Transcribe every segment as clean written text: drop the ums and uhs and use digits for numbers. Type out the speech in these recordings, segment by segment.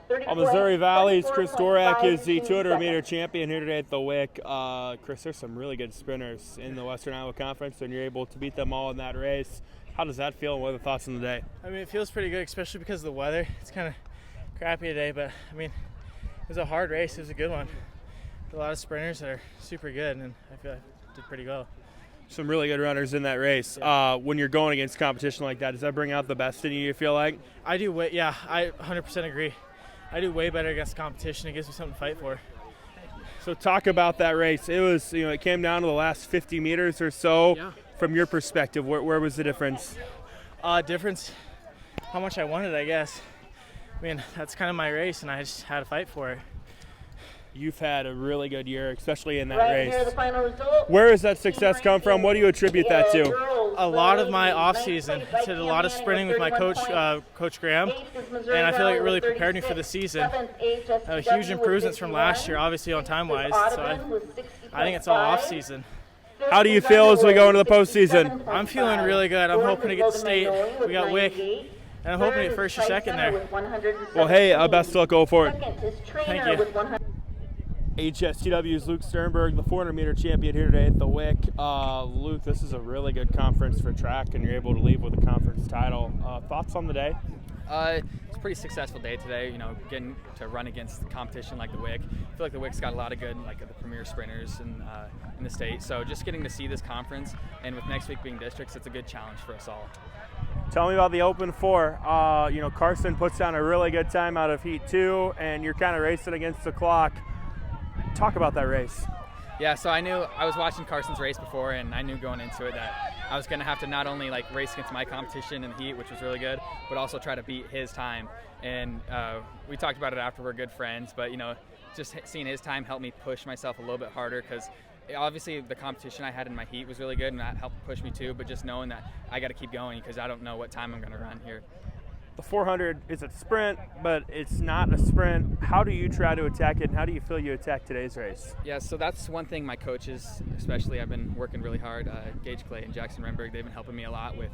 Missouri Valley's Chris Dorak is the 200-meter champion here today at the WIC. Chris, there's some really good sprinters in the Western Iowa Conference, and you're able to beat them all in that race. How does that feel, and what are the thoughts on the day? I mean, it feels pretty good, especially because of the weather. It's kind of crappy today, but, I mean, it was a hard race. It was a good one. A lot of sprinters that are super good, and I feel like I did pretty well. Some really good runners in that race. Yeah. When you're going against competition like that, does that bring out the best in you feel like? I do yeah, I 100% agree. I do way better against competition. It gives me something to fight for. So talk about that race. It was, it came down to the last 50 meters or so. Yeah. From your perspective, where was the difference? Difference, how much I wanted, I guess. I mean, that's kind of my race, and I just had to fight for it. You've had a really good year, especially in that race. Here, the final result. Where does that success come from? What do you attribute that to? A lot of my off season. I did a lot of sprinting with my coach, Coach Graham, and I feel like it really prepared me for the season. Huge improvements from last year, obviously on time-wise. So I think it's all off season. How do you feel as we go into the postseason? I'm feeling really good. I'm hoping to get the state. We got WIC, and I'm hoping to get first or second there. Well, hey, best of luck. Go for it. Thank you. HSTW's Luke Sternberg, the 400-meter champion here today at the WIC. Luke, this is a really good conference for track, and you're able to leave with a conference title. Thoughts on the day? It's a pretty successful day today, getting to run against the competition like the WIC. I feel like the WIC's got a lot of good, the premier sprinters in the state. So just getting to see this conference, and with next week being districts, it's a good challenge for us all. Tell me about the Open 4. Carson puts down a really good time out of Heat 2, and you're kind of racing against the clock. Talk about that race. Yeah, so I was watching Carson's race before, and I knew going into it that I was going to have to not only race against my competition in the heat, which was really good, but also try to beat his time. And we talked about it after. We're good friends, but just seeing his time helped me push myself a little bit harder, because obviously the competition I had in my heat was really good, and that helped push me too. But just knowing that I got to keep going, because I don't know what time I'm going to run here. The 400 is a sprint, but it's not a sprint. How do you try to attack it, and how do you feel you attack today's race? Yeah, so that's one thing my coaches, especially, I've been working really hard. Gage Clay and Jackson Renberg, they've been helping me a lot with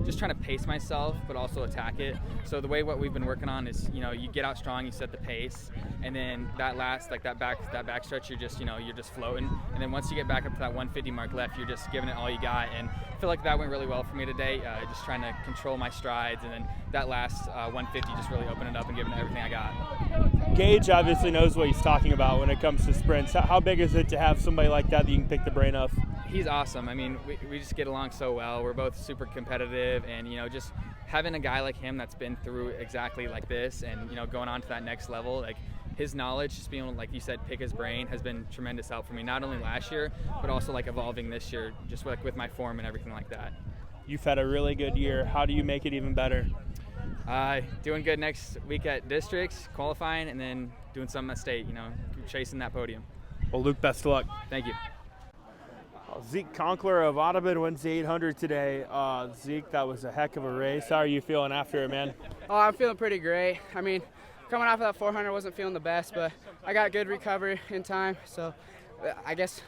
just trying to pace myself, but also attack it. So the way what we've been working on is, you get out strong, you set the pace, and then that last, that back stretch, you're just, you're just floating. And then once you get back up to that 150 mark left, you're just giving it all you got. And I feel like that went really well for me today, just trying to control my strides, and then that last 150 just really opened it up and giving it everything I got. Gage obviously knows what he's talking about when it comes to sprints. How big is it to have somebody like that you can pick the brain of? He's awesome. I mean, we just get along so well. We're both super competitive, and just having a guy like him that's been through exactly like this, and going on to that next level, his knowledge, just being able, like you said, pick his brain, has been tremendous help for me, not only last year, but also evolving this year, just with my form and everything like that. You've had a really good year. How do you make it even better? Doing good next week at districts, qualifying, and then doing something at state, chasing that podium. Well, Luke, best of luck. Thank you. Zeke Conkler of Audubon wins the 800 today. Zeke, that was a heck of a race. How are you feeling after it, man? Oh, I'm feeling pretty great. I mean, coming off of that 400, wasn't feeling the best, but I got good recovery in time, so I guess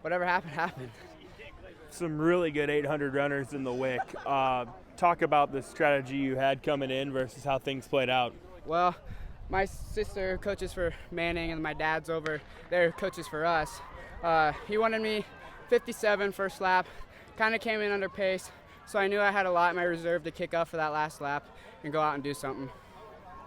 whatever happened. Some really good 800 runners in the WIC. Talk about the strategy you had coming in versus how things played out. Well, my sister coaches for Manning, and my dad's over there coaches for us. He wanted me 57 first lap, kind of came in under pace, so I knew I had a lot in my reserve to kick up for that last lap and go out and do something.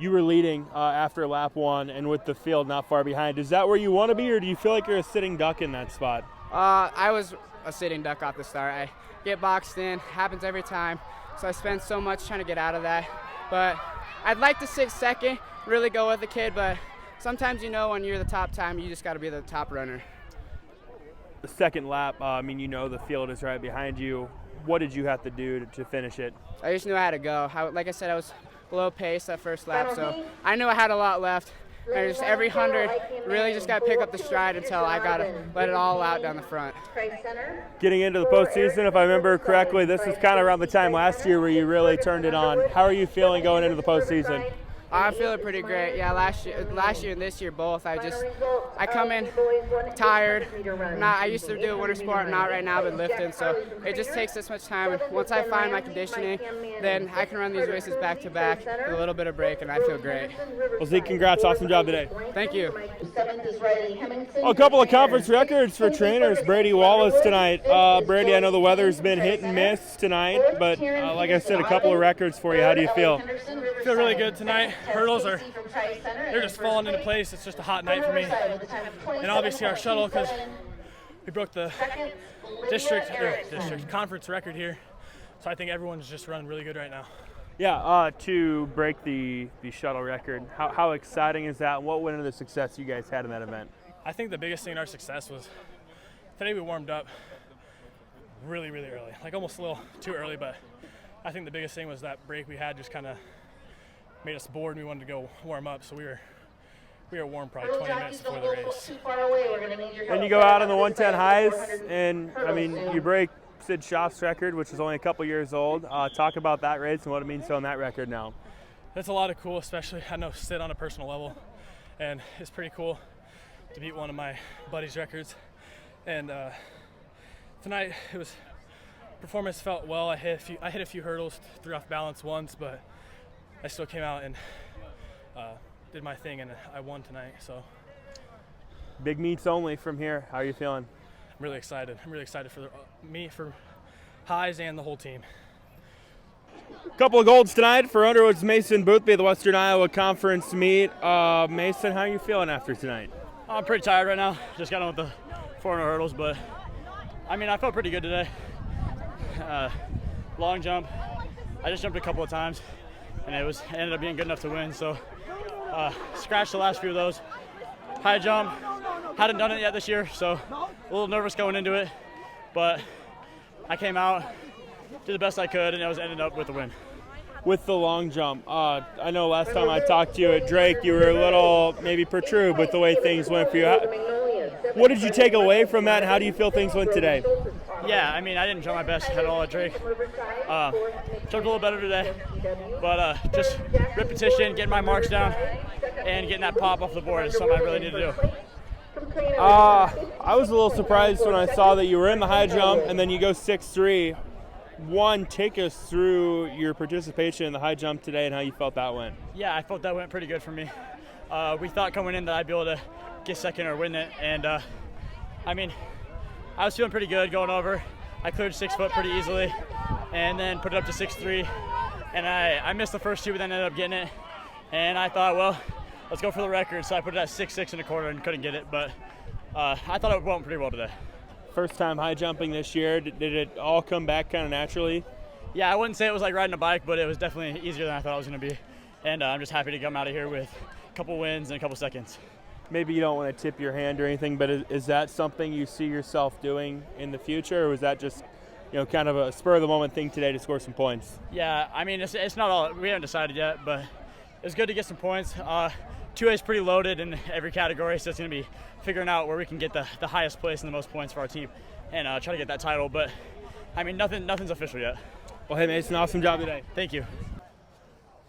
You were leading after lap 1, and with the field not far behind. Is that where you want to be, or do you feel like you're a sitting duck in that spot? I was a sitting duck off the start. I get boxed in, happens every time, so I spend so much trying to get out of that. But I'd like to sit second, really go with the kid, but sometimes when you're the top time, you just got to be the top runner. The second lap, the field is right behind you. What did you have to do to finish it? I just knew I had to go. Like I said, I was below pace that first lap, so I knew I had a lot left. And just every 100, really just got to pick up the stride until I got to let it all out down the front. Getting into the postseason, if I remember correctly, this was kind of around the time last year where you really turned it on. How are you feeling going into the postseason? I'm feeling pretty great. Yeah, last year and this year both. I come in tired. I used to do winter sport. I'm not right now, but lifting. So it just takes this much time. And once I find my conditioning, then I can run these races back to back with a little bit of break, and I feel great. Well, Zeke, congrats. Awesome job today. Thank you. Well, a couple of conference records for trainers. Brady Wallace tonight. Brady, I know the weather's been hit and miss tonight, but like I said, a couple of records for you. How do you feel? I feel really good tonight. Hurdles they're just falling into place. It's just a hot night for me. And obviously our shuttle, because we broke the district conference record here. So I think everyone's just running really good right now. Yeah, to break the shuttle record, how exciting is that? And what went into the success you guys had in that event? I think the biggest thing in our success was today we warmed up really, really early, like almost a little too early, but I think the biggest thing was that break we had just kind of made us bored and we wanted to go warm up, so we were warm probably 20 minutes before the race. And you go out on the 110 highs, and I mean, you break Sid Schaaf's record, which is only a couple years old. Talk about that race and what it means to own that record now. That's a lot of cool, especially I know Sid on a personal level, and it's pretty cool to beat one of my buddies' records. And tonight performance felt well. I hit a few hurdles, threw off balance once, but I still came out and did my thing, and I won tonight. So big meets only from here. How are you feeling? I'm really excited. I'm really excited for me, for highs, and the whole team. Couple of golds tonight for Underwood's Mason Boothby at the Western Iowa Conference meet. Mason, how are you feeling after tonight? I'm pretty tired right now. Just got on with the 400 hurdles, but I mean, I felt pretty good today. Long jump, I just jumped a couple of times, and it ended up being good enough to win. So scratched the last few of those. High jump, hadn't done it yet this year, so a little nervous going into it, but I came out, did the best I could, and ended up with a win. With the long jump, I know last time I talked to you at Drake, you were a little maybe perturbed with the way things went for you. What did you take away from that, and how do you feel things went today? Yeah, I mean, I didn't jump my best at all at Drake. Jumped a little better today, but just repetition, getting my marks down, and getting that pop off the board is something I really need to do. I was a little surprised when I saw that you were in the high jump, and then you go 6'3". One, take us through your participation in the high jump today and how you felt that went. Yeah, I felt that went pretty good for me. We thought coming in that I'd be able to get second or win it, and I mean, I was feeling pretty good going over. I cleared 6 foot pretty easily, and then put it up to 6'3", and I missed the first two, but then ended up getting it, and I thought, well, let's go for the record, so I put it at 6'6" and a quarter and couldn't get it, but I thought it went pretty well today. First time high jumping this year. Did it all come back kind of naturally? Yeah, I wouldn't say it was like riding a bike, but it was definitely easier than I thought it was going to be. And I'm just happy to come out of here with a couple wins and a couple seconds. Maybe you don't want to tip your hand or anything, but is that something you see yourself doing in the future, or was that just kind of a spur-of-the-moment thing today to score some points? Yeah, I mean, it's not all – we haven't decided yet, but it's good to get some points. 2A is pretty loaded in every category, so it's going to be figuring out where we can get the highest place and the most points for our team and try to get that title. But, I mean, nothing's official yet. Well, hey, Mason, awesome job today. Thank you.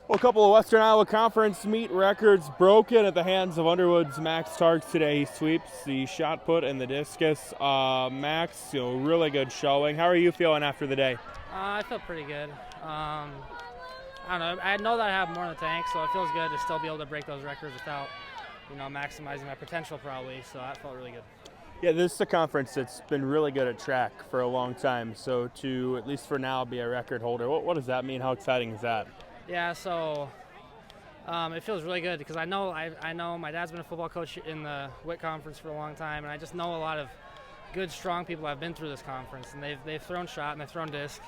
Well, a couple of Western Iowa Conference meet records broken at the hands of Underwood's Max Tarks today. He sweeps the shot put and the discus. Max, really good showing. How are you feeling after the day? I feel pretty good. I don't know. I know that I have more in the tank, so it feels good to still be able to break those records without, maximizing my potential probably. So that felt really good. Yeah, this is a conference that's been really good at track for a long time. So to, at least for now, be a record holder, what does that mean? How exciting is that? Yeah, so it feels really good because I know my dad's been a football coach in the WIC conference for a long time, and I just know a lot of good, strong people have been through this conference, and they've thrown shot and they've thrown disc,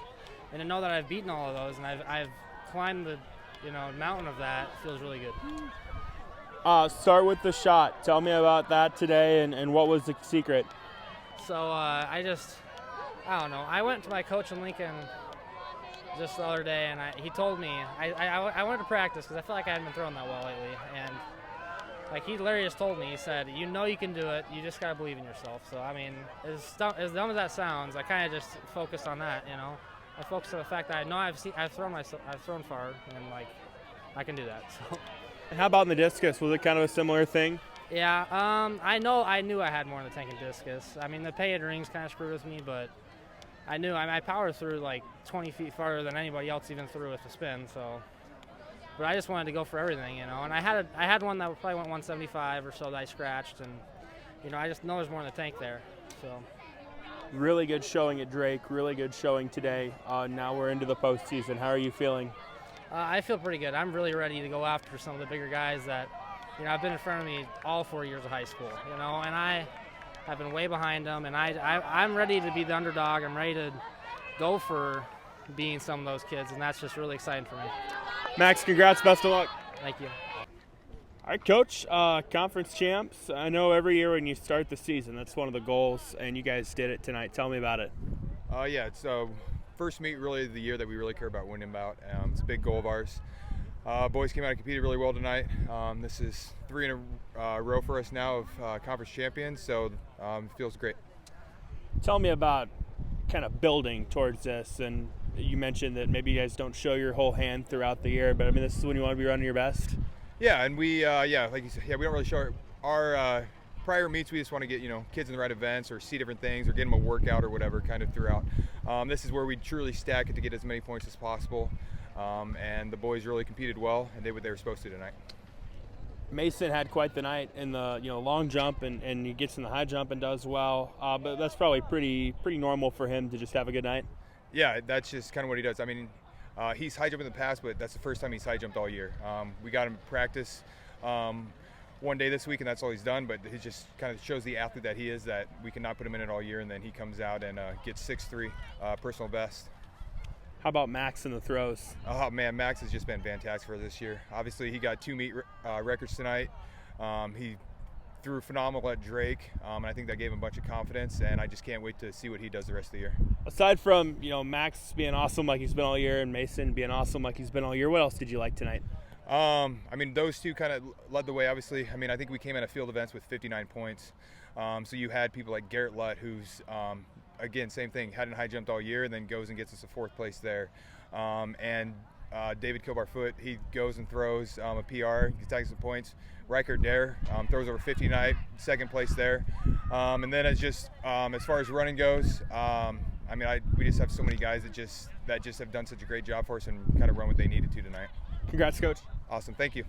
and to know that I've beaten all of those and I've climbed the mountain of that feels really good. Start with the shot. Tell me about that today and what was the secret? So I don't know. I went to my coach in Lincoln just the other day, and he told me I wanted to practice because I feel like I hadn't been throwing that well lately, and he literally just told me, he said, you can do it, you just gotta believe in yourself. So I mean, as dumb as that sounds, I kind of just focused on that. I focused on the fact that I know I've thrown far, and I can do that. So. And how about in the discus? Was it kind of a similar thing? Yeah, I knew I had more in the tank in discus. I mean, the painted rings kind of screwed with me, but I knew I powered through like 20 feet farther than anybody else even threw with the spin. So, but I just wanted to go for everything, you know. And I had one that probably went 175 or so that I scratched, and you know, I just know there's more in the tank there. So. Really good showing at Drake. Really good showing today. Now we're into the postseason. How are you feeling? I feel pretty good. I'm really ready to go after some of the bigger guys that, you know, I've been in front of me all 4 years of high school, you know, and I've been way behind them, and I'm ready to be the underdog. I'm ready to go for being some of those kids, and that's just really exciting for me. Max, congrats. Best of luck. Thank you. All right, Coach, conference champs. I know every year when you start the season, that's one of the goals, and you guys did it tonight. Tell me about it. Yeah, it's first meet really of the year that we really care about winning about. It's a big goal of ours. Boys came out and competed really well tonight. This is 3 in a row for us now of conference champions, so it feels great. Tell me about kind of building towards this, and you mentioned that maybe you guys don't show your whole hand throughout the year, but I mean, this is when you want to be running your best. Yeah, and we, like you said, we don't really show our prior meets. We just want to get, kids in the right events or see different things or get them a workout or whatever kind of throughout. This is where we truly stack it to get as many points as possible. And the boys really competed well and did what they were supposed to tonight. Mason had quite the night in the long jump, and he gets in the high jump and does well. But that's probably pretty normal for him to just have a good night. Yeah, that's just kind of what he does. I mean, he's high jumped in the past, but that's the first time he's high jumped all year. We got him to practice one day this week, and that's all he's done. But he just kind of shows the athlete that he is, that we cannot put him in it all year, and then he comes out and gets 6'3", personal best. How about Max in the throws? Oh man, Max has just been fantastic for us this year. Obviously, he got 2 meet records tonight. He threw phenomenal at Drake, and I think that gave him a bunch of confidence, and I just can't wait to see what he does the rest of the year. Aside from Max being awesome like he's been all year and Mason being awesome like he's been all year, what else did you like tonight? I mean, those two kind of led the way, obviously. I mean, I think we came out of field events with 59 points. So you had people like Garrett Lutt, who's again, same thing, hadn't high jumped all year and then goes and gets us a 4th place there. And David Kilbar-Foot, he goes and throws a PR, he tags some points. Riker Dare throws over 50 tonight, 2nd place there. And then it's just, as far as running goes, I mean, we just have so many guys that just have done such a great job for us and kind of run what they needed to tonight. Congrats, Coach. Awesome, thank you.